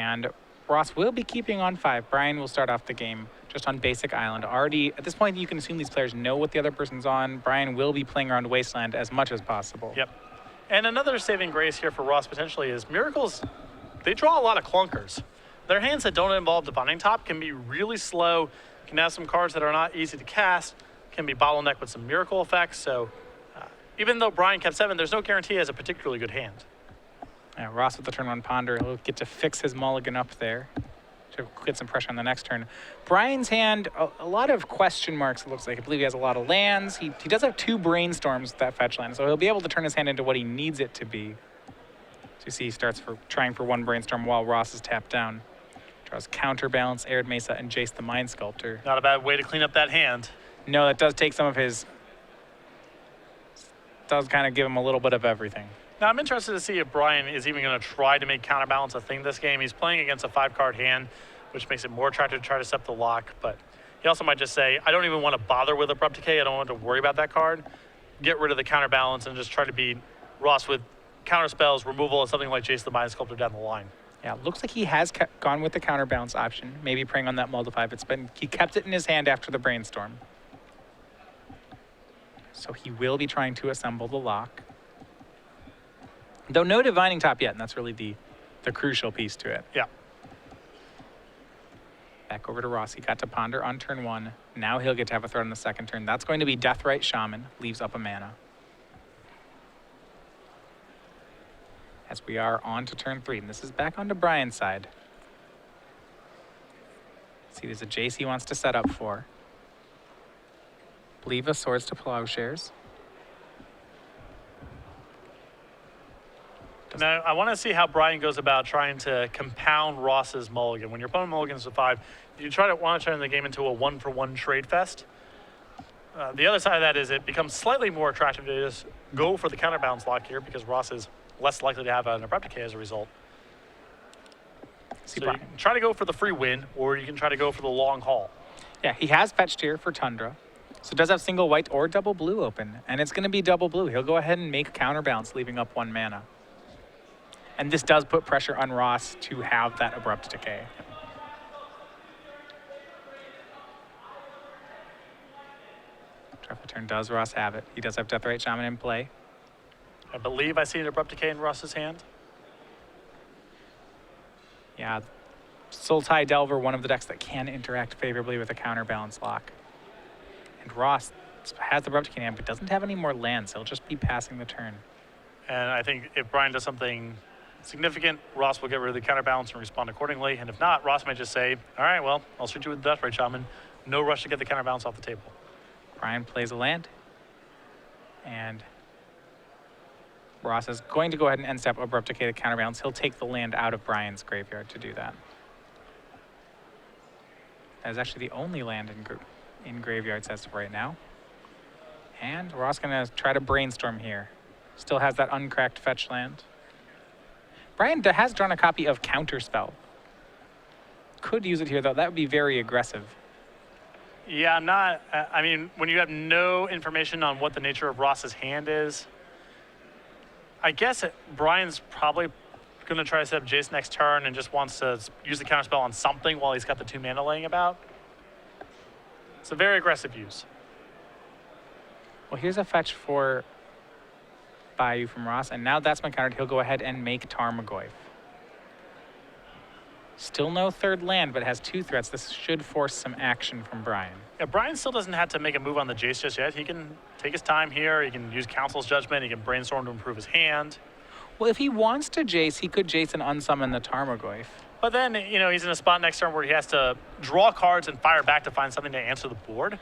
And Ross will be keeping on 5. Brian will start off the game just on basic island. Already, at this point, you can assume these players know what the other person's on. Brian will be playing around Wasteland as much as possible. Yep. And another saving grace here for Ross potentially is Miracles, they draw a lot of clunkers. Their hands that don't involve Divining Top can be really slow, can have some cards that are not easy to cast, can be bottlenecked with some Miracle effects. So even though Brian kept 7, there's no guarantee he has a particularly good hand. Yeah, Ross with the turn 1 Ponder, he'll get to fix his mulligan up there to get some pressure on the next turn. Brian's hand, a lot of question marks, it looks like. I believe he has a lot of lands. He does have 2 Brainstorms with that fetch land, so he'll be able to turn his hand into what he needs it to be. So you see he starts trying for 1 Brainstorm while Ross is tapped down. Draws Counterbalance, Arid Mesa, and Jace the Mind Sculptor. Not a bad way to clean up that hand. No, that does take some of his... does kind of give him a little bit of everything. Now, I'm interested to see if Brian is even going to try to make Counterbalance a thing this game. He's playing against a 5-card hand, which makes it more attractive to try to step the lock. But he also might just say, I don't even want to bother with Abrupt Decay. I don't want to worry about that card. Get rid of the Counterbalance and just try to beat Ross with counterspells, removal, and something like Jace the Mind Sculptor down the line. Yeah, looks like he has gone with the Counterbalance option, maybe preying on that Multiply. He kept it in his hand after the Brainstorm. So he will be trying to assemble the lock. Though no Divining Top yet, and that's really the crucial piece to it. Yeah. Back over to Ross. He got to Ponder on turn 1. Now he'll get to have a threat on the second turn. That's going to be Deathrite Shaman. Leaves up a mana. As we are on to turn 3. And this is back onto Brian's side. See, there's a Jace he wants to set up for. Leave a Swords to Plowshares. Now, I want to see how Brian goes about trying to compound Ross's mulligan. When your opponent mulligans a 5, you want to turn the game into a 1-for-1 trade fest. The other side of that is it becomes slightly more attractive to just go for the Counterbalance lock here because Ross is less likely to have an Abrupt Decay as a result. So you can try to go for the free win, or you can try to go for the long haul. Yeah, he has fetched here for Tundra. So it does have single white or double blue open, and it's going to be double blue. He'll go ahead and make Counterbalance, leaving up 1 mana. And this does put pressure on Ross to have that Abrupt Decay. Draft a turn, does Ross have it? He does have Deathrite Shaman in play. I believe I see an Abrupt Decay in Ross's hand. Yeah, Sultai Delver, one of the decks that can interact favorably with a Counterbalance lock. And Ross has the Abrupt Decay in hand, but doesn't have any more lands. He'll just be passing the turn. And I think if Brian does something significant, Ross will get rid of the Counterbalance and respond accordingly. And if not, Ross might just say, all right, well, I'll shoot you with the Deathrite Shaman. No rush to get the Counterbalance off the table. Brian plays a land. And Ross is going to go ahead and end step Abrupt Decay the Counterbalance. He'll take the land out of Brian's graveyard to do that. That is actually the only land in graveyards as of right now. And Ross going to try to Brainstorm here. Still has that uncracked fetch land. Brian has drawn a copy of Counterspell. Could use it here, though. That would be very aggressive. Yeah, I mean, when you have no information on what the nature of Ross's hand is, I guess Brian's probably going to try to set up Jace next turn and just wants to use the Counterspell on something while he's got the 2 mana laying about. It's a very aggressive use. Well, here's a fetch for Bayou from Ross, and now that's my counter. He'll go ahead and make Tarmogoyf. Still no 3rd land, but has 2 threats. This should force some action from Brian. Yeah, Brian still doesn't have to make a move on the Jace just yet. He can take his time here. He can use Council's Judgment. He can Brainstorm to improve his hand. Well, if he wants to Jace, he could Jace and unsummon the Tarmogoyf. But then, you know, he's in a spot next turn where he has to draw cards and fire back to find something to answer the board.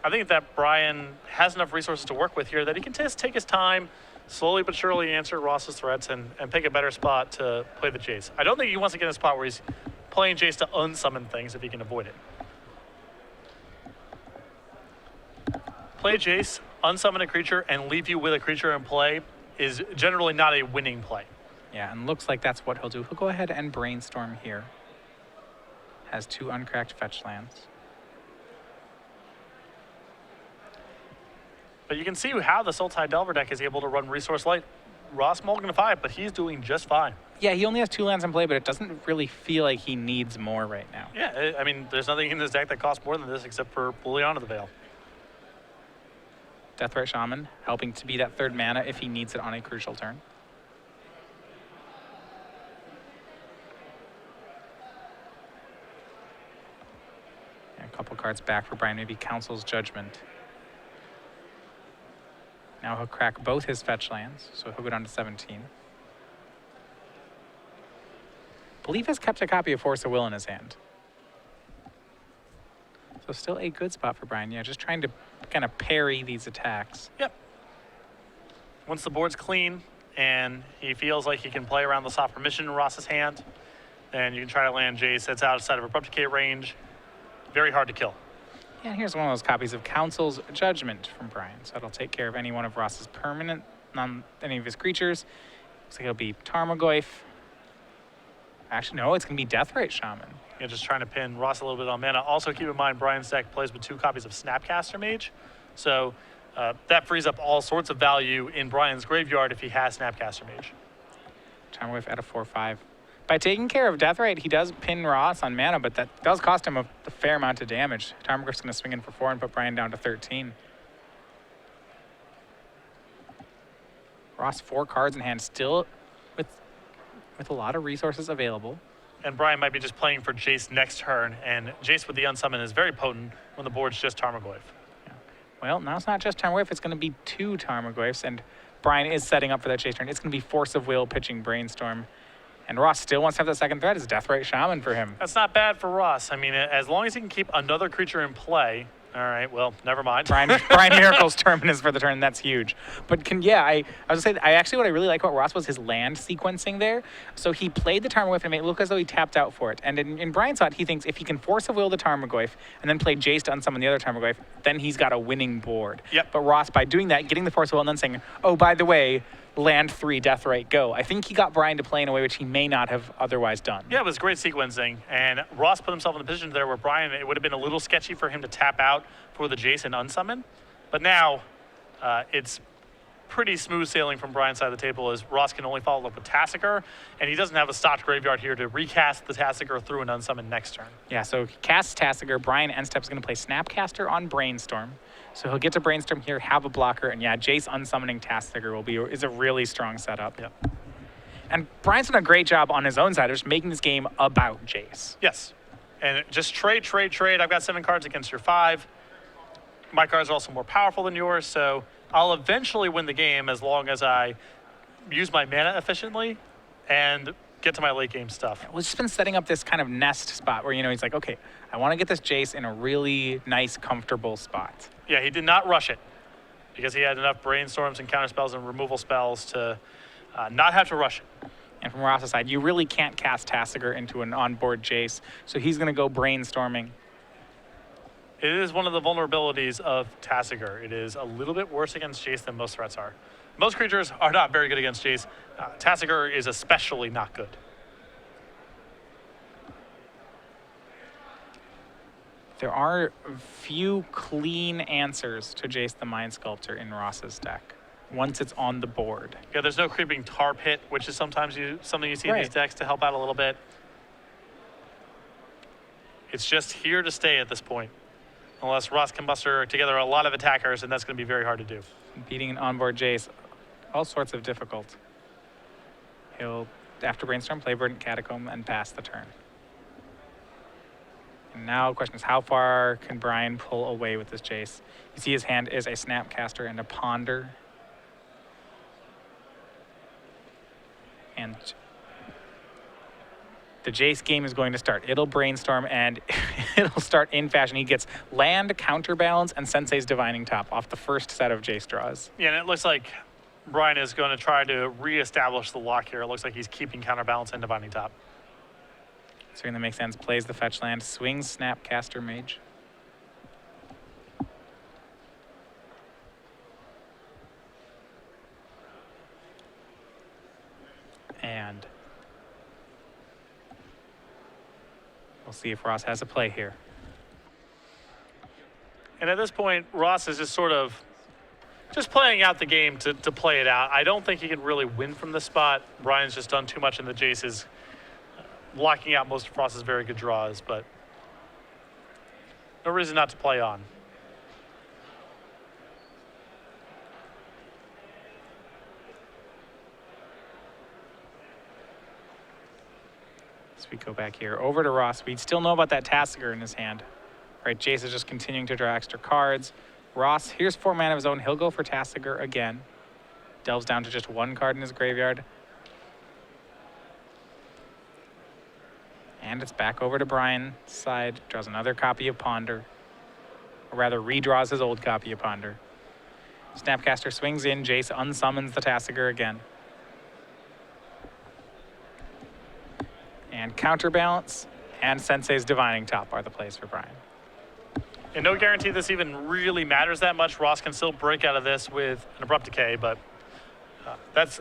I think that Brian has enough resources to work with here that he can just take his time, slowly but surely answer Ross's threats and pick a better spot to play the Jace. I don't think he wants to get in a spot where he's playing Jace to unsummon things if he can avoid it. Play Jace, unsummon a creature, and leave you with a creature in play is generally not a winning play. Yeah, and looks like that's what he'll do. He'll go ahead and Brainstorm here. Has 2 uncracked fetch lands. But you can see how the Sultai Delver deck is able to run Resource Light. Ross mulligan to 5, but he's doing just fine. Yeah, he only has 2 lands in play, but it doesn't really feel like he needs more right now. Yeah, I mean, there's nothing in this deck that costs more than this except for Bullion of the Veil. Deathrite Shaman, helping to be that 3rd mana if he needs it on a crucial turn. And a couple cards back for Brian, maybe Council's Judgment. Now he'll crack both his fetch lands, so he'll go down to 17. Believe has kept a copy of Force of Will in his hand. So still a good spot for Brian. Yeah, just trying to kind of parry these attacks. Yep. Once the board's clean and he feels like he can play around the soft permission in Ross's hand, then you can try to land Jace that's outside of Abrupt Decay range. Very hard to kill. Yeah, and here's one of those copies of Council's Judgment from Brian. So it'll take care of any one of Ross's permanent, any of his creatures. Looks like it'll be Tarmogoyf. Actually, no, it's going to be Deathrite Shaman. Yeah, just trying to pin Ross a little bit on mana. Also, keep in mind, Brian's deck plays with 2 copies of Snapcaster Mage. So that frees up all sorts of value in Brian's graveyard if he has Snapcaster Mage. Tarmogoyf at a 4/5. By taking care of Deathrite, he does pin Ross on mana, but that does cost him a fair amount of damage. Tarmogoyf's going to swing in for 4 and put Brian down to 13. Ross 4 cards in hand, still with a lot of resources available. And Brian might be just playing for Jace next turn, and Jace with the unsummon is very potent when the board's just Tarmogoyf. Yeah. Well, now it's not just Tarmogoyf, it's going to be 2 Tarmogoyfs, and Brian is setting up for that Chase turn. It's going to be Force of Will pitching Brainstorm. And Ross still wants to have that second threat. It's Deathrite Shaman for him. That's not bad for Ross. I mean, as long as he can keep another creature in play. All right, well, never mind. Brian Miracle's Terminus for the turn. That's huge. But I was going to say, what I really like about Ross was his land sequencing there. So he played the Tarmogoyf and made it look as though he tapped out for it. And in Brian's thought, he thinks if he can Force of Will the Tarmogoyf and then play Jace to unsummon the other Tarmogoyf, then he's got a winning board. Yep. But Ross, by doing that, getting the Force of Will and then saying, oh, by the way, land 3, Deathrite, go. I think he got Brian to play in a way which he may not have otherwise done. Yeah, it was great sequencing. And Ross put himself in a position there where Brian, it would have been a little sketchy for him to tap out for the Jace and unsummon. But now it's pretty smooth sailing from Brian's side of the table as Ross can only follow up with Tassiger, and he doesn't have a stocked graveyard here to recast the Tassiger through an unsummon next turn. Yeah, so he casts Tassiger. Brian end step is going to play Snapcaster on Brainstorm. So he'll get to Brainstorm here, have a blocker, and yeah, Jace unsummoning Tassiger is a really strong setup. Yep. And Brian's done a great job on his own side of just making this game about Jace. Yes. And just trade. I've got 7 cards against your 5. My cards are also more powerful than yours, so I'll eventually win the game as long as I use my mana efficiently and get to my late game stuff. Well, he's just been setting up this kind of nest spot where, he's like, okay, I want to get this Jace in a really nice, comfortable spot. Yeah, he did not rush it because he had enough brainstorms and counter spells and removal spells to not have to rush it. And from Ross's side, you really can't cast Tassiger into an onboard Jace, so he's going to go brainstorming. It is one of the vulnerabilities of Tassiger. It is a little bit worse against Jace than most threats are. Most creatures are not very good against Jace. Tassiger is especially not good. There are few clean answers to Jace the Mind Sculptor in Ross's deck once it's on the board. Yeah, there's no creeping tar pit, which is sometimes something you see in these decks to help out a little bit. It's just here to stay at this point. Unless Ross can muster together a lot of attackers, and that's going to be very hard to do. Beating an onboard Jace, all sorts of difficult. He'll, after Brainstorm, play Verdant Catacomb and pass the turn. And now the question is, how far can Brian pull away with this Jace? You see his hand is a Snapcaster and a Ponder. And the Jace game is going to start. It'll Brainstorm, and it'll start in fashion. He gets land, Counterbalance, and Sensei's Divining Top off the first set of Jace draws. Yeah, and it looks like Brian is going to try to reestablish the lock here. It looks like he's keeping Counterbalance and Divining Top. Certainly makes sense. Plays the fetch land, swings Snapcaster Mage. And we'll see if Ross has a play here. And at this point, Ross is just sort of just playing out the game to play it out. I don't think he can really win from this spot. Brian's just done too much in the Jaces, blocking out most of Frost's very good draws, but no reason not to play on. As we go back here, over to Ross. We still know about that Tassiger in his hand. Right, Jace is just continuing to draw extra cards. Ross, here's 4 mana of his own. He'll go for Tassiger again. Delves down to just 1 card in his graveyard. And it's back over to Brian's side. Draws another copy of Ponder. Or rather, redraws his old copy of Ponder. Snapcaster swings in. Jace unsummons the Tassiger again. And Counterbalance and Sensei's Divining Top are the plays for Brian. And no guarantee this even really matters that much. Ross can still break out of this with an Abrupt Decay, but that's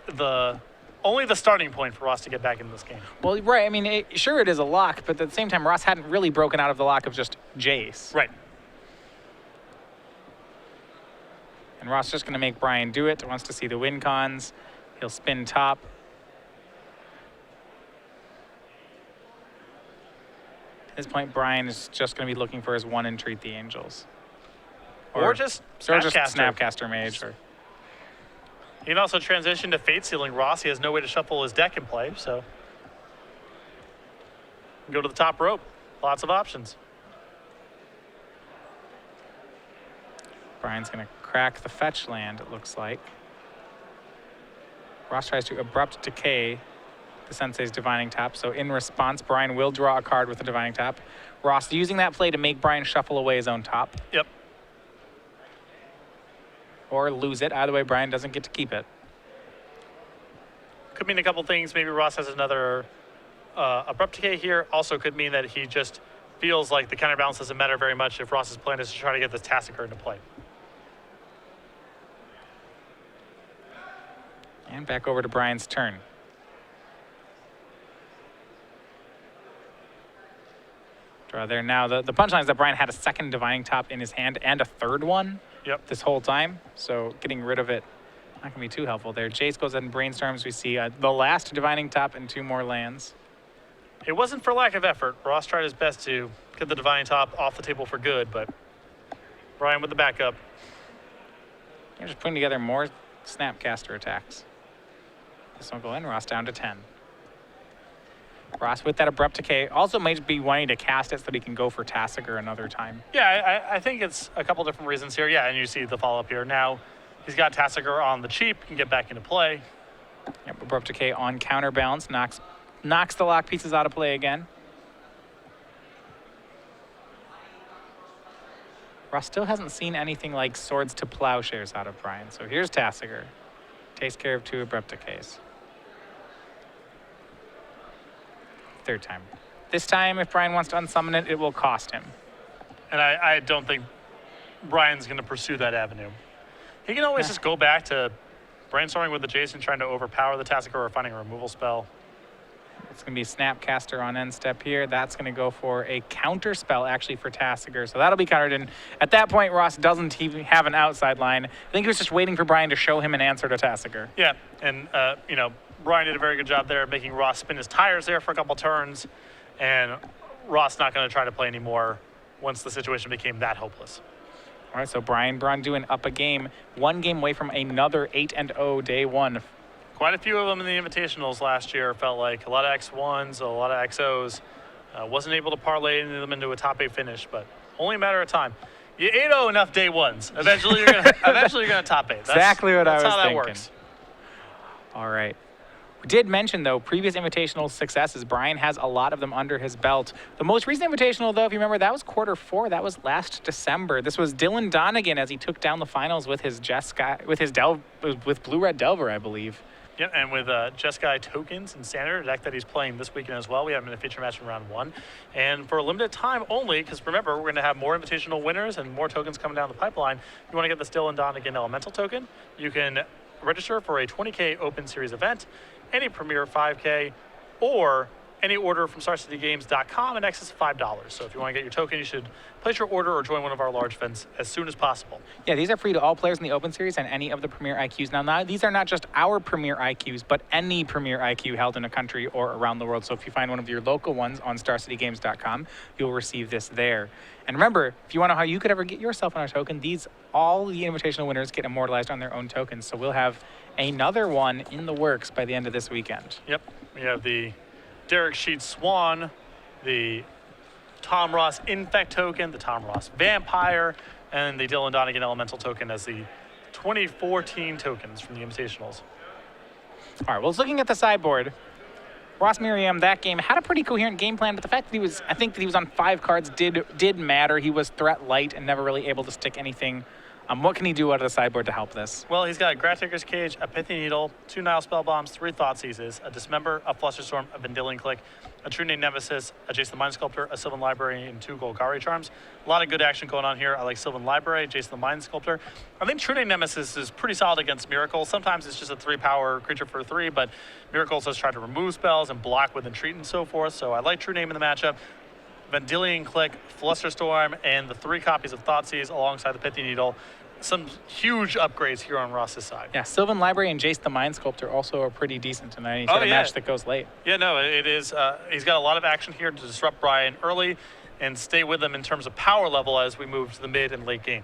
only the starting point for Ross to get back into this game. Well, right. I mean, sure, it is a lock, but at the same time, Ross hadn't really broken out of the lock of just Jace. Right. And Ross just going to make Brian do it. Wants to see the win cons. He'll spin top. At this point, Brian is just going to be looking for his 1 Entreat the Angels. Or just Snapcaster Mage. Or he can also transition to Fate Sealing Ross. He has no way to shuffle his deck in play, so go to the top rope. Lots of options. Brian's going to crack the fetch land, it looks like. Ross tries to Abrupt Decay the Sensei's Divining Top. So in response, Brian will draw a card with the Divining Top. Ross using that play to make Brian shuffle away his own top. Yep. Or lose it. Either way, Brian doesn't get to keep it. Could mean a couple things. Maybe Ross has another Abrupt Decay here. Also could mean that he just feels like the counterbalance doesn't matter very much if Ross's plan is to try to get this Tassiger into play. And back over to Brian's turn. Draw there. Now, the punchline is that Brian had a second Divining Top in his hand and a third one this whole time. So getting rid of it, not going to be too helpful there. Jace goes ahead and brainstorms. We see the last Divining Top and 2 more lands. It wasn't for lack of effort. Ross tried his best to get the Divining Top off the table for good, but Brian with the backup. You're just putting together more Snapcaster attacks. This one will go in. Ross down to 10. Ross with that Abrupt Decay also might be wanting to cast it so that he can go for Tassiger another time. Yeah, I think it's a couple different reasons here. Yeah, and you see the follow-up here. Now he's got Tassiger on the cheap, can get back into play. Yep, Abrupt Decay on Counterbalance, knocks the lock pieces out of play again. Ross still hasn't seen anything like Swords to Plowshares out of Brian. So here's Tassiger. Takes care of 2 Abrupt Decays. Third time. This time, if Brian wants to unsummon it, it will cost him. And I don't think Brian's going to pursue that avenue. He can always just go back to brainstorming with the Jason, trying to overpower the Tassiger or finding a removal spell. It's going to be Snapcaster on end step here. That's going to go for a counter spell, actually, for Tassiger. So that'll be countered. And at that point, Ross doesn't even have an outside line. I think he was just waiting for Brian to show him an answer to Tassiger. Yeah, and, you know, Brian did a very good job there, making Ross spin his tires there for a couple turns. And Ross not going to try to play anymore once the situation became that hopeless. All right, so Brian Braun-Duin up a game. 1 game away from another 8-0 day 1. Quite a few of them in the Invitationals last year. Felt like a lot of X1s, a lot of XOs. Wasn't able to parlay them into a top 8 finish, but only a matter of time. You 8-0 enough day 1s. Eventually, you're gonna top 8. That's exactly what I was thinking. That's how thinking. that works. All right. We did mention, though, previous Invitational successes. Brian has a lot of them under his belt. The most recent Invitational, though, if you remember, that was Q4. That was last December. This was Dylan Donegan as he took down the finals with his with Blue Red Delver, I believe. Yeah, and with Jeskai tokens and Standard, a deck that he's playing this weekend as well. We have him in a feature match in round 1. And for a limited time only, because remember, we're going to have more Invitational winners and more tokens coming down the pipeline. You want to get this Dylan Donegan Elemental token, you can register for a 20K Open Series event, any Premier 5K, or any order from StarCityGames.com in excess of $5. So if you want to get your token, you should place your order or join one of our large events as soon as possible. Yeah, these are free to all players in the Open Series and any of the Premier IQs. Now, these are not just our Premier IQs, but any Premier IQ held in a country or around the world. So if you find one of your local ones on StarCityGames.com, you'll receive this there. And remember, if you want to know how you could ever get yourself on a token, all the invitational winners get immortalized on their own tokens. So we'll have another one in the works by the end of this weekend. Yep, we have the Derek Sheets Swan, the Tom Ross Infect token, the Tom Ross Vampire, and the Dylan Donegan Elemental token as the 2014 tokens from the Invitationals. All right, well, looking at the sideboard, Ross Merriam, that game, had a pretty coherent game plan, but the fact that I think that he was on 5 cards did matter. He was threat light and never really able to stick anything. What can he do out of the sideboard to help this? Well, he's got a Gravedigger's Cage, a Pithy Needle, 2 Nile Spell Bombs, 3 Thoughtseizes, a Dismember, a Flusterstorm, a Vendilion Click, a True Name Nemesis, a Jason the Mind Sculptor, a Sylvan Library, and 2 Golgari Charms. A lot of good action going on here. I like Sylvan Library, Jason the Mind Sculptor. I think True Name Nemesis is pretty solid against Miracles. Sometimes it's just a 3-power creature for 3, but Miracles has tried to remove spells and block with Entreat and so forth, so I like True Name in the matchup. Vendilion Click, Flusterstorm, and the 3 copies of Thoughtseize alongside the Pithy Needle. Some huge upgrades here on Ross's side. Yeah, Sylvan Library and Jace the Mind Sculptor also are pretty decent in any sort of match that goes late. Yeah, no, it is. He's got a lot of action here to disrupt Brian early and stay with him in terms of power level as we move to the mid and late game.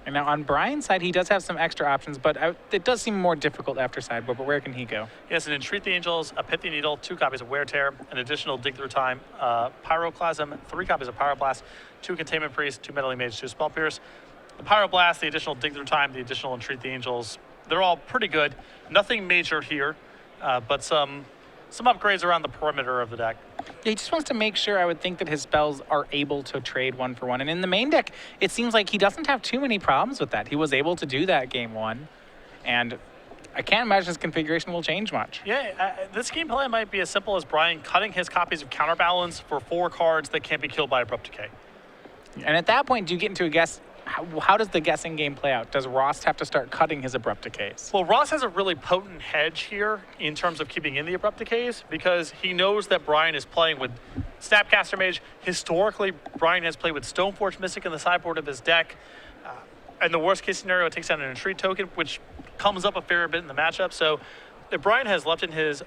And now on Brian's side, he does have some extra options, but it does seem more difficult after sideboard, but where can he go? Yes, an Entreat the Angels, a Pithy Needle, 2 copies of Wear Tear, an additional Dig Through Time, Pyroclasm, 3 copies of Pyroblast, 2 Containment Priest, 2 Meddling Mage, 2 Spell Pierce. The Pyroblast, the additional Dig Through Time, the additional Entreat the Angels, they're all pretty good. Nothing major here, but some upgrades around the perimeter of the deck. Yeah, he just wants to make sure, I would think, that his spells are able to trade 1 for 1. And in the main deck, it seems like he doesn't have too many problems with that. He was able to do that game 1, and I can't imagine his configuration will change much. Yeah, this game plan might be as simple as Brian cutting his copies of Counterbalance for 4 cards that can't be killed by Abrupt Decay. And at that point, do you get into a guess? How does the guessing game play out? Does Ross have to start cutting his Abrupt Decays? Well, Ross has a really potent hedge here in terms of keeping in the Abrupt Decays because he knows that Brian is playing with Snapcaster Mage. Historically, Brian has played with Stoneforge Mystic in the sideboard of his deck. And the worst case scenario, it takes down an Entreat token, which comes up a fair bit in the matchup. So if Brian has left in his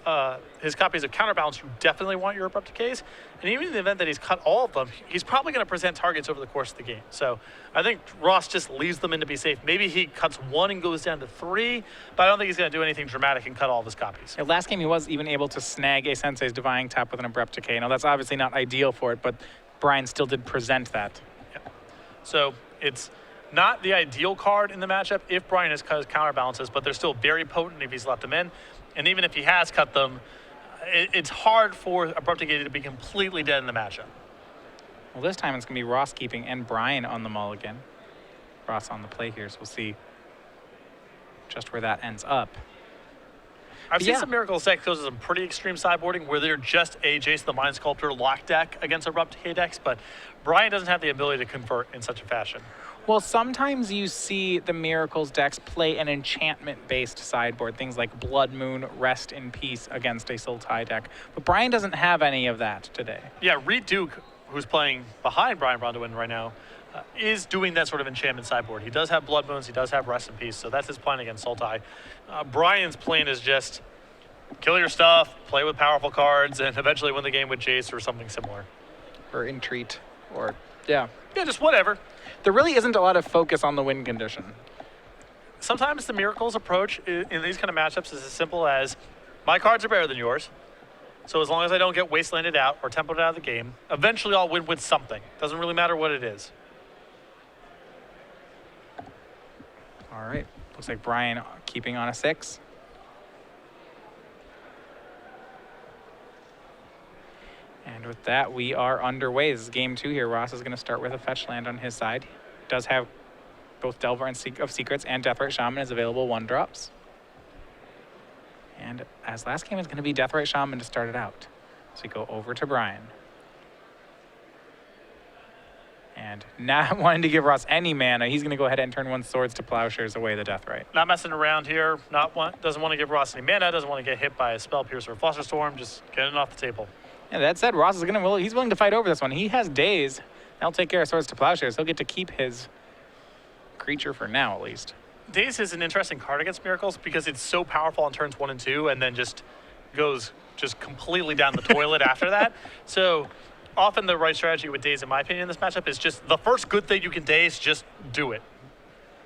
copies of Counterbalance, you definitely want your Abrupt Decays. And even in the event that he's cut all of them, he's probably going to present targets over the course of the game. So I think Ross just leaves them in to be safe. Maybe he cuts 1 and goes down to 3, but I don't think he's going to do anything dramatic and cut all of his copies. Yeah, last game, he was even able to snag a Sensei's Divine Tap with an Abrupt Decay. Now, that's obviously not ideal for it, but Brian still did present that. Yeah. So it's not the ideal card in the matchup if Brian has cut his counterbalances, but they're still very potent if he's left them in. And even if he has cut them, it's hard for Abrupt Decay to be completely dead in the matchup. Well, this time it's going to be Ross keeping and Brian on the mulligan. Ross on the play here, so we'll see just where that ends up. I've seen some Miracles decks go to some pretty extreme sideboarding where they're just a Jason the Mind Sculptor lock deck against Abrupt Decay decks, but Brian doesn't have the ability to convert in such a fashion. Well, sometimes you see the Miracles decks play an enchantment-based sideboard, things like Blood Moon, Rest in Peace against a Sultai deck. But Brian doesn't have any of that today. Yeah, Reed Duke, who's playing behind Brian Braun-Duin right now, is doing that sort of enchantment sideboard. He does have Blood Moons, he does have Rest in Peace, so that's his plan against Sultai. Brian's plan is just kill your stuff, play with powerful cards, and eventually win the game with Jace or something similar. Or Entreat, or, yeah. Yeah, just whatever. There really isn't a lot of focus on the win condition. Sometimes the Miracles approach in these kind of matchups is as simple as, my cards are better than yours, so as long as I don't get wastelanded out or tempoed out of the game, eventually I'll win with something. Doesn't really matter what it is. All right, looks like Brian keeping on a 6. And with that, we are underway. This is game 2 here. Ross is going to start with a fetch land on his side. Does have both Delver of Secrets and Deathrite Shaman as available 1-drops. And as last game, it's going to be Deathrite Shaman to start it out. So we go over to Brian. And not wanting to give Ross any mana, he's going to go ahead and turn 1 Swords to Plowshares away the Deathrite. Not messing around here. Doesn't want to give Ross any mana. Doesn't want to get hit by a Spell Piercer or Flusterstorm. Just get it off the table. Yeah, that said, Ross is he's willing to fight over this one. He has days. That'll take care of Swords to Plowshares. He'll get to keep his creature for now, at least. Daze is an interesting card against Miracles because it's so powerful on turns 1 and 2 and then just goes completely down the toilet after that. So often the right strategy with Daze, in my opinion, in this matchup is just the first good thing you can Daze, just do it.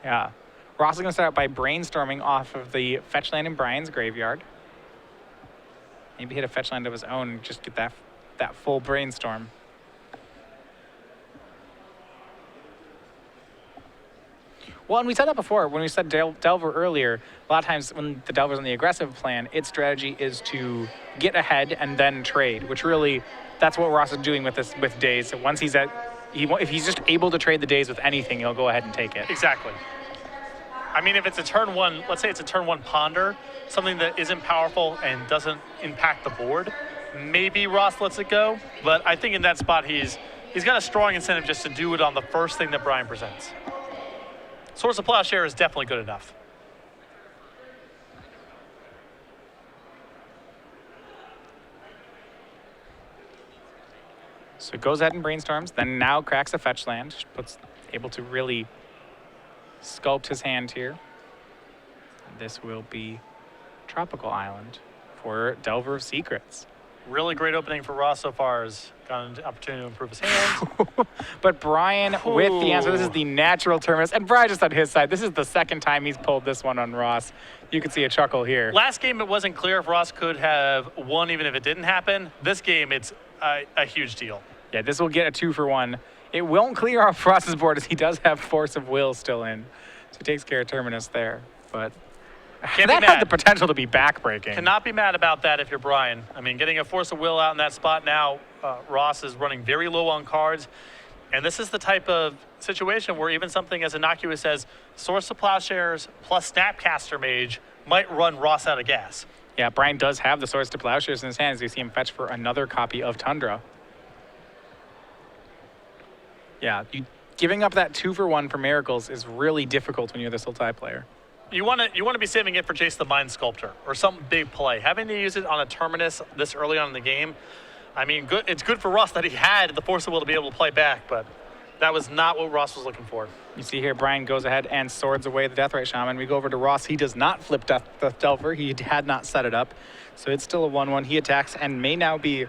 Yeah. Ross is going to start out by brainstorming off of the fetch land in Brian's graveyard. Maybe hit a fetch land of his own and just get that full brainstorm. Well, and we said that before when we said Delver earlier. A lot of times when the Delver's on the aggressive plan, its strategy is to get ahead and then trade, which really, that's what Ross is doing with Daze. So once if he's just able to trade the Daze with anything, he'll go ahead and take it. Exactly. I mean, if it's a turn 1, let's say it's a turn 1 Ponder, something that isn't powerful and doesn't impact the board, maybe Ross lets it go. But I think in that spot, he's got a strong incentive just to do it on the first thing that Brian presents. Swords of Plowshare is definitely good enough. So it goes ahead and brainstorms, then now cracks a fetch land, able to really sculpt his hand here. This will be Tropical Island for Delver of Secrets. Really great opening for Ross so far. Has got an opportunity to improve his hand. But Brian with the answer. This is the natural terminus. And Brian just on his side. This is the second time he's pulled this one on Ross. You can see a chuckle here. Last game, it wasn't clear if Ross could have won even if it didn't happen. This game, it's a huge deal. Yeah, this will get a 2-for-1. It won't clear off Ross's board as he does have Force of Will still in. So he takes care of Terminus there. But that had the potential to be backbreaking. Cannot be mad about that if you're Brian. I mean, getting a Force of Will out in that spot now, Ross is running very low on cards. And this is the type of situation where even something as innocuous as Source of Plowshares plus Snapcaster Mage might run Ross out of gas. Yeah, Brian does have the Swords to Plowshares in his hands. You see him fetch for another copy of Tundra. Yeah, giving up that 2-for-1 for Miracles is really difficult when you're the Sultai player. You want to be saving it for Jace the Mind Sculptor or some big play. Having to use it on a Terminus this early on in the game, I mean, it's good for Ross that he had the Force of Will to be able to play back, but that was not what Ross was looking for. You see here, Brian goes ahead and swords away the Deathrite Shaman. We go over to Ross. He does not flip Death Delver. He had not set it up, so it's still a 1-1. He attacks and may now be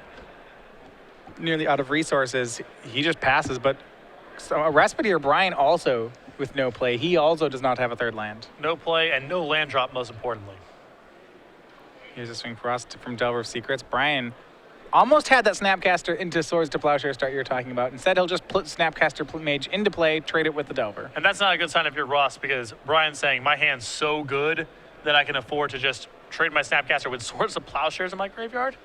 nearly out of resources. He just passes, but so a Respite here, Brian also with no play. He also does not have a third land. No play and no land drop, most importantly. Here's a swing for us from Delver of Secrets. Brian almost had that Snapcaster into Swords to Plowshare start you were talking about. Instead, he'll just put Snapcaster Mage into play, trade it with the Delver. And that's not a good sign if you're Ross, because Brian's saying, my hand's so good that I can afford to just trade my Snapcaster with Swords of Plowshares in my graveyard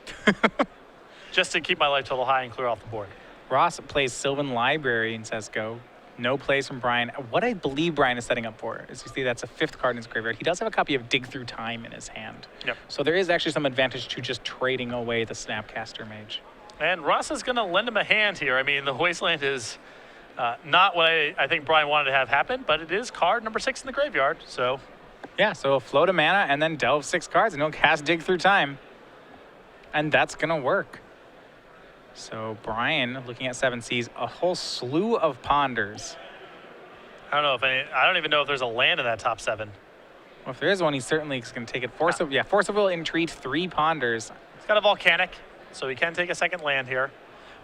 just to keep my life total high and clear off the board. Ross plays Sylvan Library and says go. No plays from Brian. What I believe Brian is setting up for is, you see, that's a 5th card in his graveyard. He does have a copy of Dig Through Time in his hand. Yep. So there is actually some advantage to just trading away the Snapcaster Mage. And Ross is going to lend him a hand here. I mean, the Wasteland is not what I think Brian wanted to have happen, but it is card number 6 in the graveyard, so. Yeah, so a float of mana and then delve 6 cards and he'll cast Dig Through Time. And that's going to work. So Brian, looking at 7 seas, a whole slew of ponders. I don't even know if there's a land in that top 7. Well, if there is one, he certainly is going to take it. Force of Will, Entreat, 3 ponders. He's got a Volcanic, so he can take a second land here.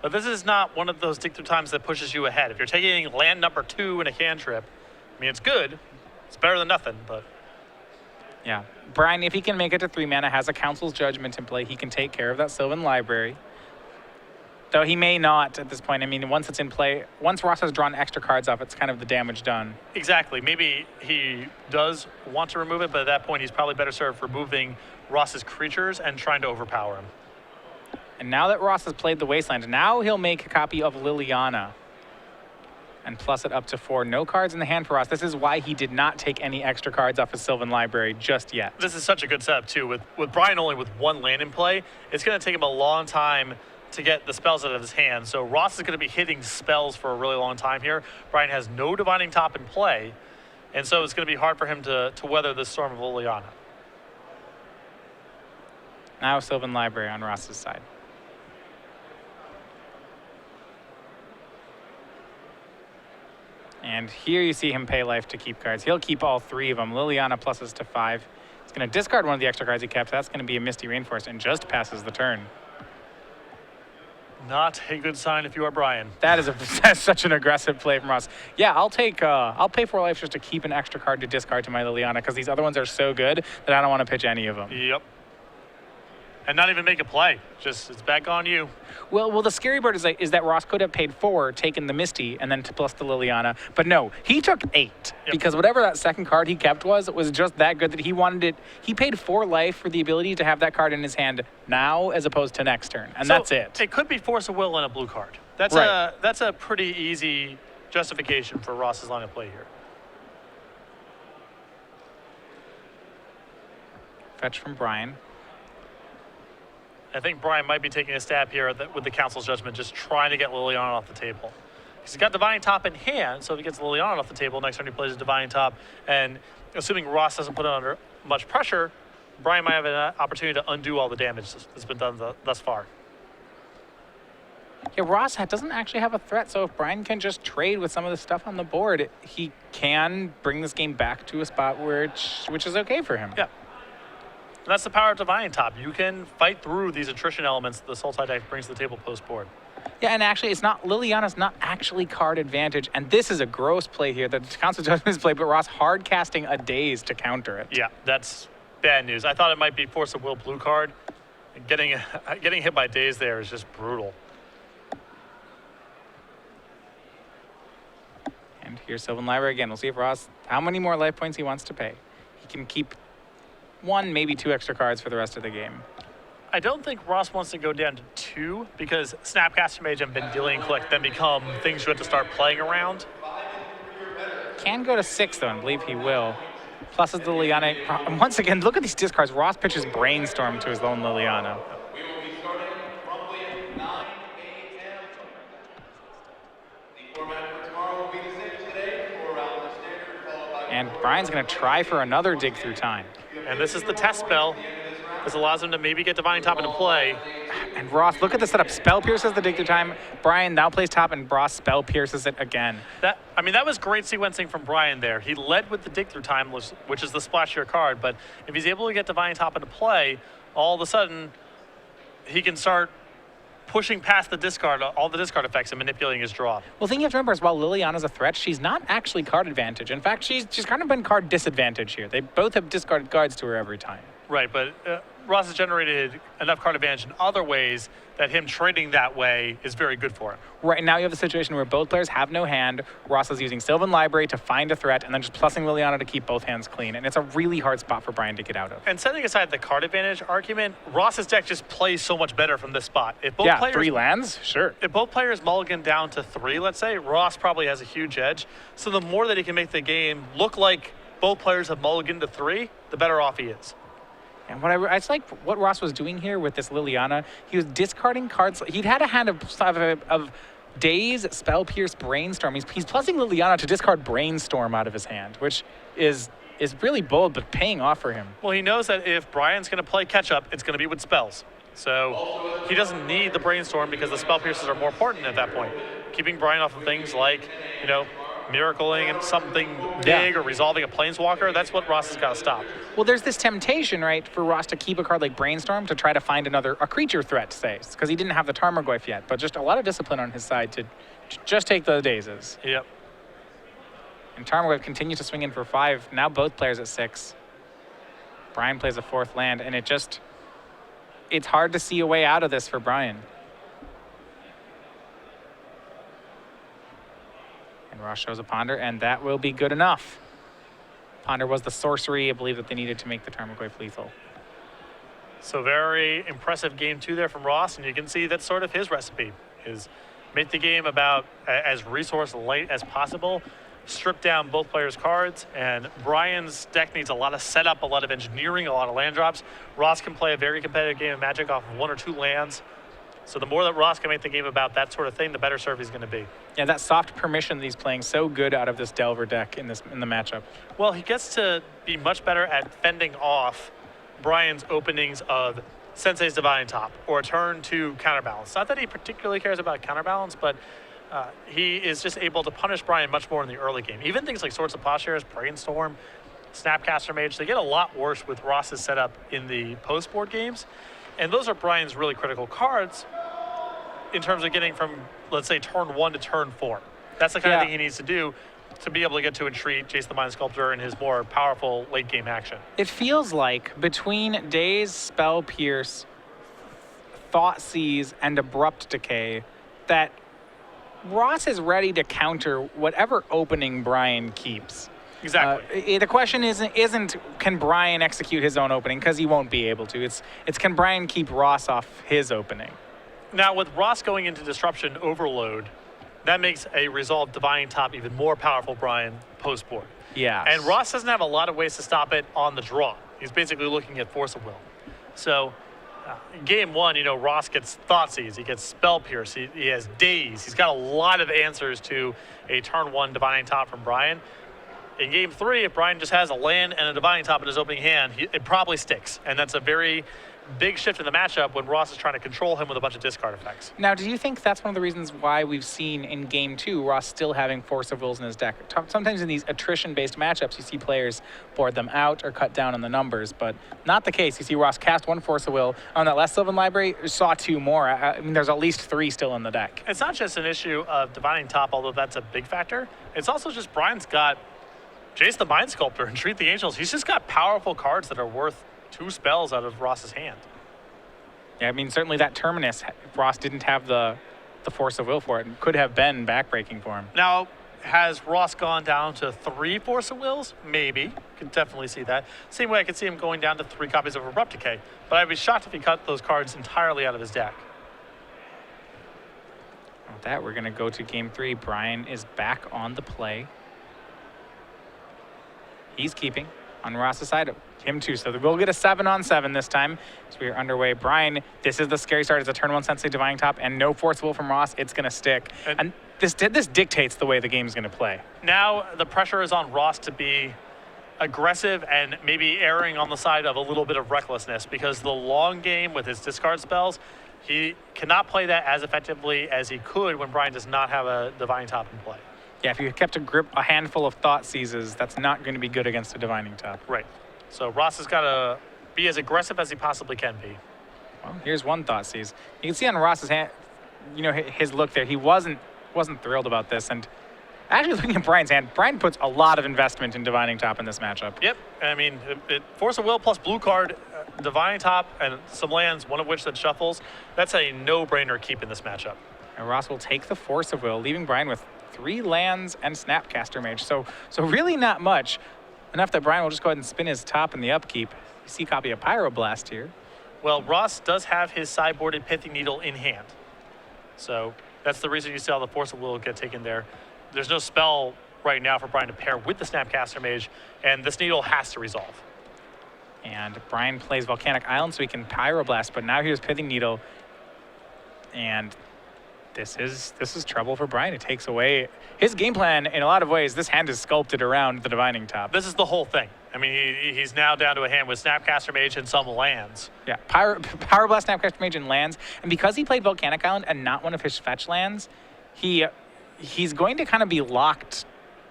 But this is not one of those dig through times that pushes you ahead. If you're taking land number 2 in a cantrip, I mean, it's good. It's better than nothing, but. Yeah. Brian, if he can make it to 3 mana, has a Council's Judgment in play, he can take care of that Sylvan Library. Though he may not at this point. I mean, once it's in play, once Ross has drawn extra cards off, it's kind of the damage done. Exactly. Maybe he does want to remove it, but at that point, he's probably better served removing Ross's creatures and trying to overpower him. And now that Ross has played the Wasteland, now he'll make a copy of Liliana and plus it up to 4. No cards in the hand for Ross. This is why he did not take any extra cards off his Sylvan Library just yet. This is such a good setup, too. With Brian only with 1 land in play, it's going to take him a long time to get the spells out of his hand. So Ross is going to be hitting spells for a really long time here. Brian has no Divining Top in play, and so it's going to be hard for him to weather the storm of Liliana. Now Sylvan Library on Ross's side. And here you see him pay life to keep cards. He'll keep all 3 of them. Liliana pluses to 5. He's going to discard one of the extra cards he kept. That's going to be a Misty Rainforest and just passes the turn. Not a good sign if you are Brian. That's such an aggressive play from Ross. Yeah, I'll pay 4 life just to keep an extra card to discard to my Liliana because these other ones are so good that I don't want to pitch any of them. Yep. And not even make a play. Just, it's back on you. Well, the scary part is that Ross could have paid 4, taken the Misty, and then to plus the Liliana. But no, he took 8 because whatever that second card he kept was just that good that he wanted it. He paid 4 life for the ability to have that card in his hand now as opposed to next turn, and that's it. It could be Force of Will and a blue card. That's a pretty easy justification for Ross's line of play here. Fetch from Brian. I think Brian might be taking a stab here with the Council's Judgment, just trying to get Liliana off the table. He's got Divine Top in hand, so if he gets Liliana off the table, next turn he plays a Divine Top. And assuming Ross doesn't put it under much pressure, Brian might have an opportunity to undo all the damage that's been done thus far. Yeah, Ross doesn't actually have a threat, so if Brian can just trade with some of the stuff on the board, he can bring this game back to a spot which is okay for him. Yeah. And that's the power of Divine Top. You can fight through these attrition elements the Sultai deck brings to the table post-board. Yeah, and actually, Liliana's not actually card advantage, and this is a gross play here that the Council Judgment is played, but Ross hard casting a Daze to counter it. Yeah, that's bad news. I thought it might be Force of Will blue card. Getting hit by Daze there is just brutal. And here's Sylvan Library again. We'll see if Ross, how many more life points he wants to pay. He can keep 1, maybe 2 extra cards for the rest of the game. I don't think Ross wants to go down to 2 because Snapcaster Mage and Vendilion Click then become things you have to start playing around. Can go to 6 though, and I believe he will. Pluses the Liliana. And once again, look at these discards. Ross pitches Brainstorm to his lone Liliana. We will be starting promptly at 9 a.m. The format for tomorrow will be the same today, 4 hours standard, followed by... And Brian's going to try for another Dig Through Time. And this is the test spell. This allows him to maybe get Divine Top into play. And Ross, look at the setup. Spell pierces the Dig Through Time. Brian now plays top, and Ross spell pierces it again. That was great sequencing from Brian there. He led with the Dig Through Time, which is the splashier card, but if he's able to get Divine Top into play, all of a sudden, he can start pushing past the discard, all the discard effects and manipulating his draw. Well, the thing you have to remember is while Liliana's a threat, she's not actually card advantage. In fact, she's kind of been card disadvantage here. They both have discarded cards to her every time. Right, but Ross has generated enough card advantage in other ways that him trading that way is very good for him. Right, now you have a situation where both players have no hand. Ross is using Sylvan Library to find a threat and then just plussing Liliana to keep both hands clean. And it's a really hard spot for Brian to get out of. And setting aside the card advantage argument, Ross's deck just plays so much better from this spot. If both players, 3 lands, sure. If both players mulligan down to 3, let's say, Ross probably has a huge edge. So the more that he can make the game look like both players have mulliganed to 3, the better off he is. And it's like what Ross was doing here with this Liliana. He was discarding cards. He'd had a hand of Daze, Spell Pierce, Brainstorm. He's plussing Liliana to discard Brainstorm out of his hand, which is really bold, but paying off for him. Well, he knows that if Brian's going to play catch-up, it's going to be with spells. So he doesn't need the Brainstorm because the Spell Pierces are more important at that point. Keeping Brian off of things like, miracling and something big or resolving a Planeswalker, that's what Ross has got to stop. Well, there's this temptation, right, for Ross to keep a card like Brainstorm to try to find a creature threat, say, because he didn't have the Tarmogoyf yet, but just a lot of discipline on his side to just take the Dazes. Yep. And Tarmogoyf continues to swing in for 5. Now both players at 6. Brian plays a 4th land, and it's hard to see a way out of this for Brian. And Ross shows a Ponder, and that will be good enough. Ponder was the sorcery, I believe, that they needed to make the Tarmogoyf lethal. So very impressive game 2 there from Ross, and you can see that's sort of his recipe, is make the game about as resource light as possible, strip down both players' cards, and Brian's deck needs a lot of setup, a lot of engineering, a lot of land drops. Ross can play a very competitive game of Magic off of 1 or 2 lands. So the more that Ross can make the game about that sort of thing, the better serve he's going to be. Yeah, that soft permission that he's playing so good out of this Delver deck in the matchup. Well, he gets to be much better at fending off Brian's openings of Sensei's Divine Top or a turn to counterbalance. Not that he particularly cares about counterbalance, but he is just able to punish Brian much more in the early game. Even things like Swords of Plowshares, Brainstorm, Snapcaster Mage, they get a lot worse with Ross's setup in the post-board games. And those are Brian's really critical cards in terms of getting from, let's say, turn 1 to turn 4. That's the kind of thing he needs to do to be able to get to Entreat, Jace the Mind Sculptor, and his more powerful late-game action. It feels like between Daze, Spell Pierce, Thought Seize, and Abrupt Decay, that Ross is ready to counter whatever opening Brian keeps. Exactly. The question isn't can Brian execute his own opening, because he won't be able to. It's can Brian keep Ross off his opening. Now, with Ross going into Disruption Overload, that makes a Resolve Divining Top even more powerful Brian post-board. Yeah. And Ross doesn't have a lot of ways to stop it on the draw. He's basically looking at Force of Will. So, in game 1, Ross gets Thoughtseize, he gets Spell Pierce, he has Daze. He's got a lot of answers to a turn 1 Divining Top from Brian. In game 3, if Brian just has a land and a Divining Top in his opening hand, it probably sticks. And that's a very big shift in the matchup when Ross is trying to control him with a bunch of discard effects. Now, do you think that's one of the reasons why we've seen in game 2 Ross still having Force of Wills in his deck? Sometimes in these attrition-based matchups, you see players board them out or cut down on the numbers, but not the case. You see Ross cast 1 Force of Will. On that last Sylvan library, saw 2 more. I mean, there's at least 3 still in the deck. It's not just an issue of Divining Top, although that's a big factor. It's also just Brian's got Jace the Mind Sculptor and Treat the Angels. He's just got powerful cards that are worth 2 spells out of Ross's hand. Yeah, I mean, certainly that Terminus, Ross didn't have the Force of Will for it, and could have been backbreaking for him. Now, has Ross gone down to 3 Force of Wills? Maybe. Could definitely see that. Same way I could see him going down to 3 copies of Abrupt Decay. But I'd be shocked if he cut those cards entirely out of his deck. With that, we're going to go to game 3. Brian is back on the play. He's keeping on Ross's side. Him too. So we'll get a 7-on-7 this time. So we are underway. Brian, this is the scary start. It's a turn 1 Sensei Divining Top and no Force Will from Ross. It's going to stick. And this dictates the way the game's going to play. Now the pressure is on Ross to be aggressive and maybe erring on the side of a little bit of recklessness, because the long game with his discard spells, he cannot play that as effectively as he could when Brian does not have a Divining Top in play. Yeah, if you kept a handful of Thought Seizes, that's not going to be good against a Divining Top. Right. So Ross has got to be as aggressive as he possibly can be. Well, here's one Thought Seize. You can see on Ross's hand, his look there. He wasn't thrilled about this. And actually, looking at Brian's hand, Brian puts a lot of investment in Divining Top in this matchup. Yep. I mean, Force of Will plus blue card, Divining Top, and some lands, one of which that shuffles. That's a no-brainer keep in this matchup. And Ross will take the Force of Will, leaving Brian with 3 lands and Snapcaster Mage. So really not much. Enough that Brian will just go ahead and spin his top in the upkeep. You see a copy of Pyroblast here. Well, Ross does have his sideboarded Pithing Needle in hand. So that's the reason you see all the Force of Will get taken there. There's no spell right now for Brian to pair with the Snapcaster Mage, and this Needle has to resolve. And Brian plays Volcanic Island so he can Pyroblast, but now here's Pithing Needle. And this is trouble for Brian. It takes away his game plan in a lot of ways. This hand is sculpted around the Divining Top. This is the whole thing. I mean, he's now down to a hand with Snapcaster Mage and some lands. Yeah, Pyroblast, Snapcaster Mage, and lands. And because he played Volcanic Island and not one of his fetch lands, he's going to kind of be locked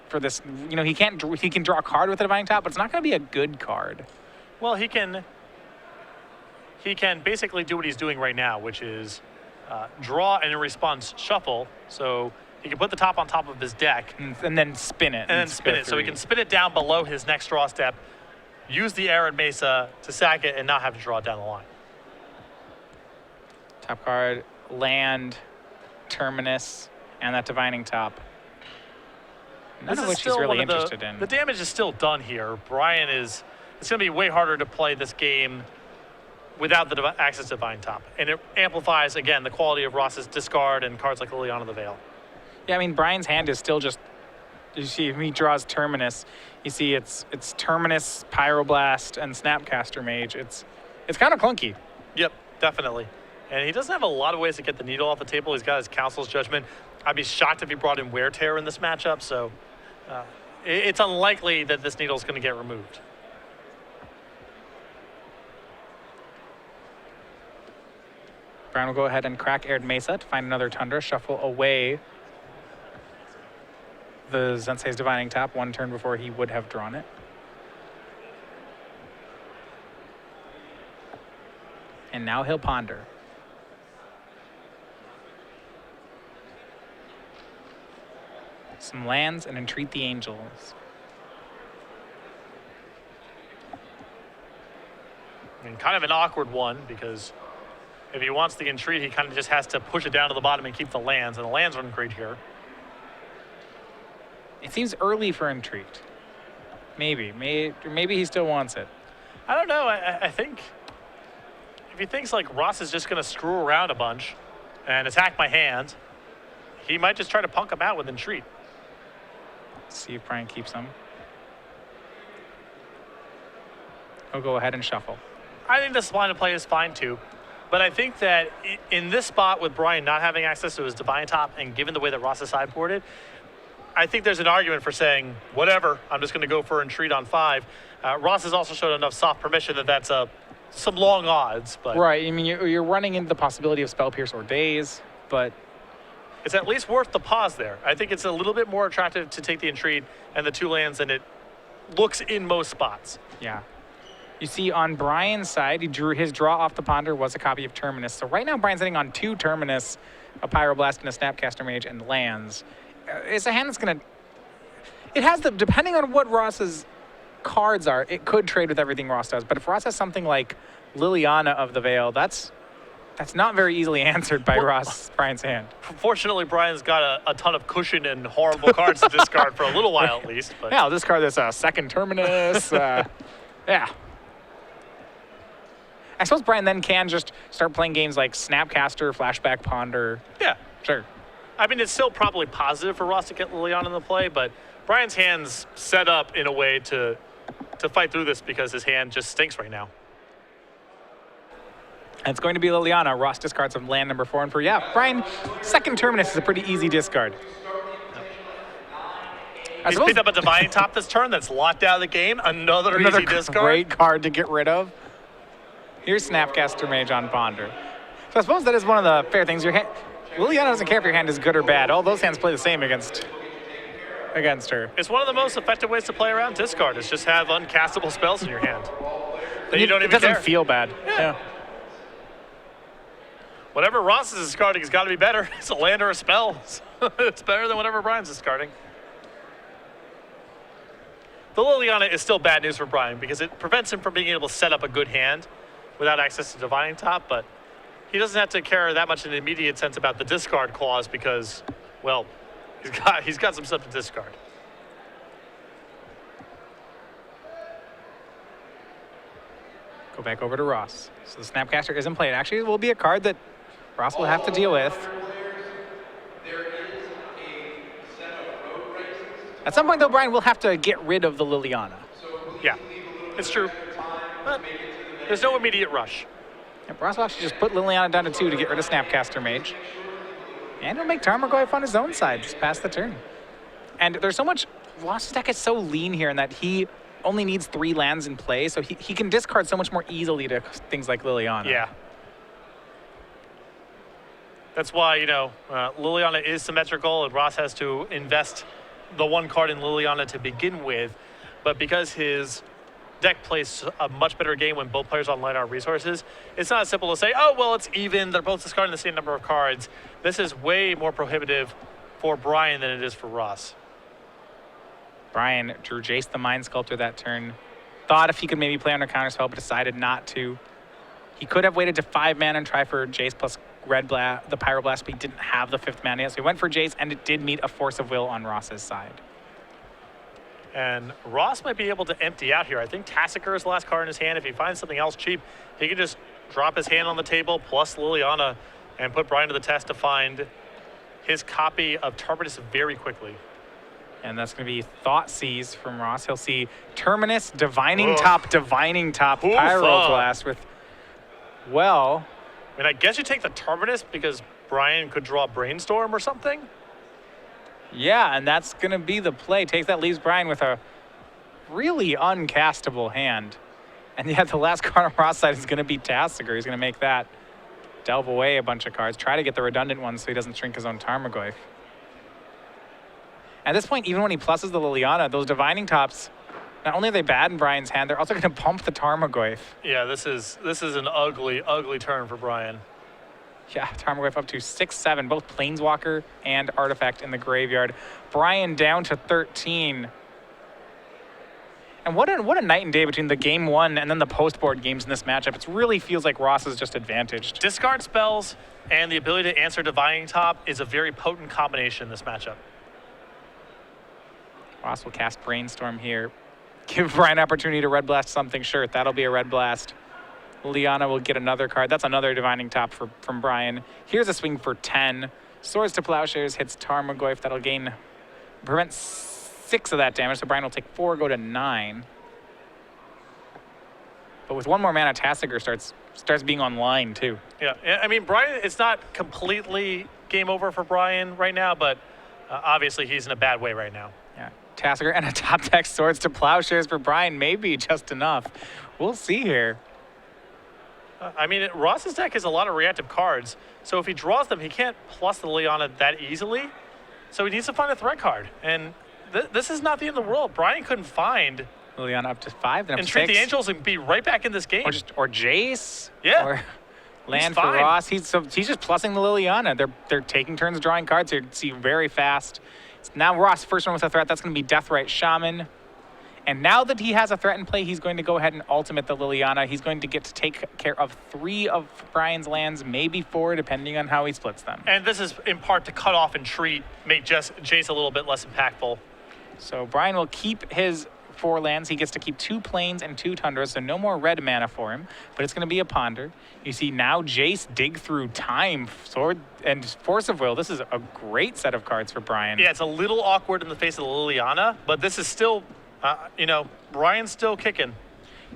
for this. He can draw a card with the Divining Top, but it's not going to be a good card. Well, he can basically do what he's doing right now, which is draw and in response shuffle. So he can put the top on top of his deck and then spin it. And then spin it. So he can spin it down below his next draw step, use the Arid Mesa to sack it, and not have to draw it down the line. Top card, land, Terminus, and that Divining Top. None of which he's really interested in. The damage is still done here. Brian it's going to be way harder to play this game without the access to Divining Top. And it amplifies, again, the quality of Ross's discard and cards like Liliana the Veil. Yeah, I mean, Brian's hand is still just, you see, if he draws Terminus, you see it's Terminus, Pyroblast, and Snapcaster Mage. It's kind of clunky. Yep, definitely. And he doesn't have a lot of ways to get the Needle off the table. He's got his Council's Judgment. I'd be shocked if he brought in Wear Tear in this matchup, so it's unlikely that this Needle is going to get removed. Brian will go ahead and crack Arid Mesa to find another Tundra, shuffle away the Sensei's Divining Top one turn before he would have drawn it. And now he'll ponder. Some lands and entreat the angels. And kind of an awkward one because if he wants the entreat, he kind of just has to push it down to the bottom and keep the lands, and the lands aren't great here. It seems early for entreat. Maybe he still wants it. I don't know. I think if he thinks like Ross is just going to screw around a bunch and attack my hand, he might just try to punk him out with entreat. Let's see if Brian keeps him. He'll go ahead and shuffle. I think this line of play is fine too. But I think that in this spot with Brian not having access to his Divine Top and given the way that Ross is sideboarded, I think there's an argument for saying, whatever, I'm just going to go for entreat on 5. Ross has also shown enough soft permission that that's some long odds. But right, I mean, you're running into the possibility of Spell Pierce or Daze, but it's at least worth the pause there. I think it's a little bit more attractive to take the entreat and the 2 lands than it looks in most spots. yeah. You see, on Brian's side, his draw off the Ponder was a copy of Terminus. So right now, Brian's sitting on 2 Terminus, a Pyroblast, and a Snapcaster Mage, and lands. It's a hand that's going to... It has the... Depending on what Ross's cards are, it could trade with everything Ross does. But if Ross has something like Liliana of the Veil, that's not very easily answered by Brian's hand. Fortunately, Brian's got a ton of cushion and horrible cards to discard for a little while at least. But yeah, I'll discard this second Terminus. Yeah. I suppose Brian then can just start playing games like Snapcaster, Flashback Ponder. yeah. Sure. I mean, it's still probably positive for Ross to get Liliana in the play, but Brian's hand's set up in a way to fight through this because his hand just stinks right now. And it's going to be Liliana. Ross discards some land number 4 and 4. Yeah, Brian, second Terminus is a pretty easy discard. He's picked up a Divine Top this turn that's locked out of the game. Another easy discard. Great card to get rid of. Here's Snapcaster Mage on Ponder. So I suppose that is one of the fair things. Liliana doesn't care if your hand is good or bad. All those hands play the same against her. It's one of the most effective ways to play around discard is just have uncastable spells in your hand. Then you don't even care. It doesn't feel bad. Yeah. Whatever Ross is discarding has got to be better. It's a land or a spell. It's better than whatever Brian's discarding. The Liliana is still bad news for Brian because it prevents him from being able to set up a good hand without access to Divining Top, but he doesn't have to care that much in an immediate sense about the discard clause because, well, he's got some stuff to discard. Go back over to Ross. So the Snapcaster isn't played. Actually, it will be a card that Ross will have to deal with. At some point, though, Brian will have to get rid of the Liliana. Yeah, it's true. But there's no immediate rush. Yep, Ross will actually just put Liliana down to 2 to get rid of Snapcaster Mage. And he'll make Tarmogoyf on his own side, just pass the turn. And there's so much... Ross's deck is so lean here in that he only needs 3 lands in play, so he can discard so much more easily to things like Liliana. Yeah. That's why, Liliana is symmetrical, and Ross has to invest the 1 card in Liliana to begin with. But because his deck plays a much better game when both players online are resources, it's not as simple to say, oh, well, it's even. They're both discarding the same number of cards. This is way more prohibitive for Brian than it is for Ross. Brian drew Jace the Mind Sculptor that turn. Thought if he could maybe play under Counterspell, but decided not to. He could have waited to 5 mana and try for Jace plus the Pyroblast, but he didn't have the 5th mana yet. So he went for Jace, and it did meet a Force of Will on Ross's side. And Ross might be able to empty out here. I think Tassiker is the last card in his hand. If he finds something else cheap, he can just drop his hand on the table plus Liliana and put Brian to the test to find his copy of Terminus very quickly. And that's going to be Thoughtseize from Ross. He'll see Terminus, Divining Top, Pyroblast with, well... I mean, I guess you take the Terminus because Brian could draw Brainstorm or something. Yeah, and that's going to be the play. Takes that, leaves Brian with a really uncastable hand. And yeah, the last card on Ross' side is going to be Tassiger. He's going to make that delve away a bunch of cards, try to get the redundant ones so he doesn't shrink his own Tarmogoyf. At this point, even when he pluses the Liliana, those Divining Tops, not only are they bad in Brian's hand, they're also going to pump the Tarmogoyf. Yeah, this is an ugly, ugly turn for Brian. Yeah, Tarmogoyf up to 6-7, both Planeswalker and Artifact in the graveyard. Brian down to 13. And what a night and day between the game one and then the post-board games in this matchup. It really feels like Ross is just advantaged. Discard spells and the ability to answer Divining Top is a very potent combination in this matchup. Ross will cast Brainstorm here. Give Brian opportunity to Red Blast something. Sure, that'll be a Red Blast. Liliana will get another card. That's another Divining Top from Brian. Here's a swing for 10. Swords to Plowshares hits Tarmogoyf. That'll prevent 6 of that damage, so Brian will take 4, go to 9. But with one more mana, Tasigur starts being online too. Yeah, I mean, Brian, it's not completely game over for Brian right now, but obviously he's in a bad way right now. Yeah, Tasigur and a top deck Swords to Plowshares for Brian may be just enough. We'll see here. I mean, Ross's deck has a lot of reactive cards, so if he draws them, he can't plus the Liliana that easily. So he needs to find a threat card, and this is not the end of the world. Brian couldn't find Liliana up to 5, then up to 6. Entreat the Angels and be right back in this game. Or Jace. Yeah. Or land for Ross. He's just plussing the Liliana. They're taking turns drawing cards here. See very fast. It's now Ross first one with a threat. That's going to be Deathrite Shaman. And now that he has a threat in play, he's going to go ahead and ultimate the Liliana. He's going to get to take care of 3 of Brian's lands, maybe 4, depending on how he splits them. And this is in part to cut off Entreat, make Jace a little bit less impactful. So Brian will keep his 4 lands. He gets to keep 2 plains and 2 tundras, so no more red mana for him, but it's going to be a Ponder. You see now Jace dig through time, Sword, and Force of Will. This is a great set of cards for Brian. Yeah, it's a little awkward in the face of the Liliana, but this is still, Brian's still kicking.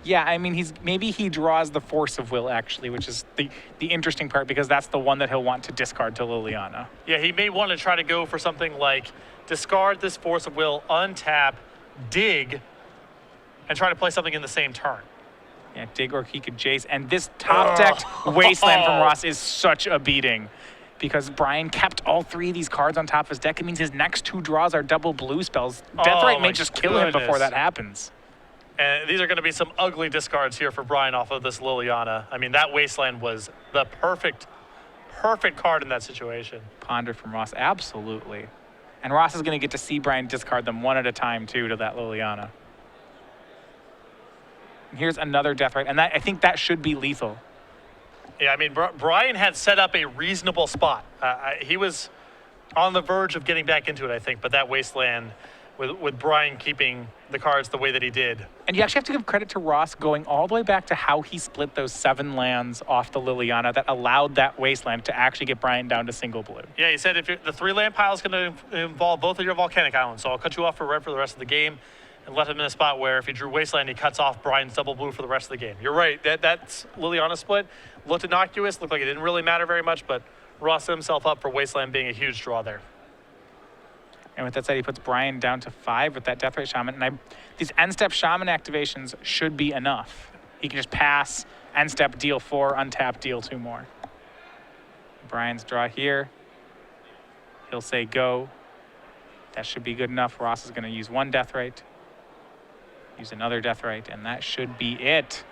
Yeah, I mean, maybe he draws the Force of Will, actually, which is the interesting part, because that's the one that he'll want to discard to Liliana. Yeah, he may want to try to go for something like discard this Force of Will, untap, dig, and try to play something in the same turn. Yeah, dig, or he could Jace. And this top-decked Wasteland from Ross is such a beating, because Brian kept all 3 of these cards on top of his deck. It means his next 2 draws are double blue spells. Deathrite may just kill him before that happens. And these are going to be some ugly discards here for Brian off of this Liliana. I mean, that Wasteland was the perfect card in that situation. Ponder from Ross, absolutely. And Ross is going to get to see Brian discard them one at a time, too, to that Liliana. And here's another Deathrite, and I think that should be lethal. Yeah, I mean, Brian had set up a reasonable spot. He was on the verge of getting back into it, I think, but that Wasteland, with Brian keeping the cards the way that he did. And you actually have to give credit to Ross going all the way back to how he split those 7 lands off the Liliana that allowed that Wasteland to actually get Brian down to single blue. Yeah, he said if the 3-land pile is going to involve both of your volcanic islands, so I'll cut you off for red for the rest of the game, and left him in a spot where if he drew Wasteland, he cuts off Brian's double blue for the rest of the game. You're right, that's Liliana split. Looked innocuous, looked like it didn't really matter very much, but Ross set himself up for Wasteland being a huge draw there. And with that said, he puts Brian down to 5 with that Deathrite Shaman. And these end-step Shaman activations should be enough. He can just pass, end-step, deal 4, untap, deal 2 more. Brian's draw here. He'll say go. That should be good enough. Ross is going to use 1 Deathrite, use another Deathrite, and that should be it.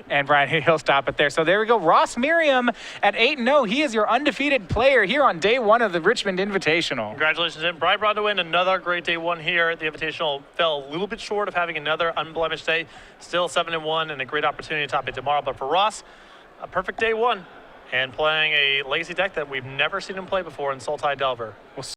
And Brian, he'll stop it there. So there we go. Ross Merriam at 8-0. He is your undefeated player here on day 1 of the Richmond Invitational. Congratulations to him. Brian Braun-Duin, another great day 1 here. The Invitational fell a little bit short of having another unblemished day. Still 7-1 and a great opportunity to top it tomorrow. But for Ross, a perfect day 1 and playing a legacy deck that we've never seen him play before in Sultai Delver.